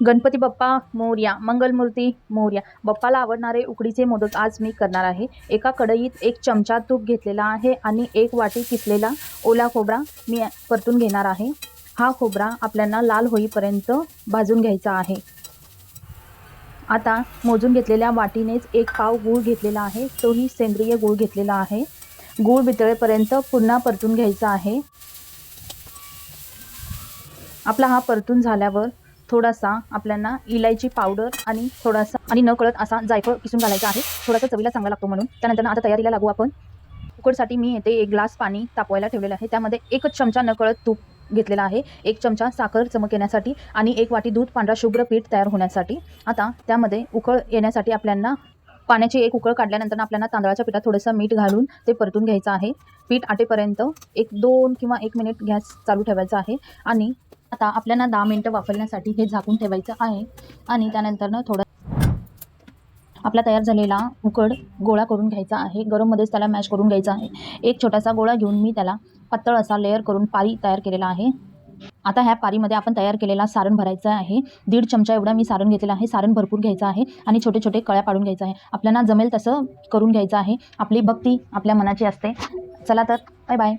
गणपती बाप्पा मोरया, मंगलमूर्ती मोरया. बाप्पाला आवडणारे उकडीचे मोदक आज मी करणार आहे. एका कढईत 1 चमचा तूप घेतलेला आहे आणि 1 वाटी किसलेला ओला खोबरा मी परतून घेणार आहे. हा खोबरा आपल्याला लाल होईपर्यंत भाजून घ्यायचा आहे. आता मोजून घेतलेल्या वाटीनेच 1 पाव गूळ घेतलेला आहे. तोही सेंद्रिय गूळ घेतलेला आहे. गूळ वितळेपर्यंत पुन्हा परतून घ्यायचा आहे. आपला हा परतून झाल्यावर थोडासा आपल्याला इलायची पावडर आणि थोडासा आणि नकळत असा जायफळ किसून घालायचा आहे. थोडासा चवीला चांगला लागतो म्हणून. त्यानंतर आता तयारीला लागू आपण. कुकरसाठी मी येथे 1 ग्लास पाणी तापवायला ठेवलेलं आहे. त्यामध्ये 1 चमचा नकळत तूप घेतलेला आहे, 1 चमचा साखर चमक येण्यासाठी आणि 1 वाटी दूध पांढरा शुभ्र पीठ तयार होण्यासाठी. आता त्यामध्ये उकळ येण्यासाठी आपल्याला पाण्याची 1 उकळ काढल्यानंतर आपल्याला तांदळाच्या पिठात थोडंसं मीठ घालून ते परतून घ्यायचं आहे. पीठ आटेपर्यंत 2 किंवा 1 मिनिट गॅस चालू ठेवायचा आहे आणि आता आपल्याला 10 मिनिटं वाफवण्यासाठी हे झाकून ठेवायचं आहे. आणि त्यानंतर थोडं आपला तयार झालेला उकड गोळा करून घ्यायचा आहे. गरममध्येच त्याला मॅश करून घ्यायचा आहे. 1 छोटासा गोळा घेऊन मी त्याला पातळ असा लेयर करून पारी तयार केलेला आहे. आता ह्या पारीमध्ये आपण तयार केलेला सारण भरायचं आहे. 1.5 चमचा एवढा मी सारण घेतलेला आहे. सारण भरपूर घ्यायचं आहे आणि छोटे छोटे कळ्या पाडून घ्यायचं आहे. आपल्याला जमेल तसं करून घ्यायचं आहे. आपली भक्ती आपल्या मनाची असते. चला तर बाय बाय.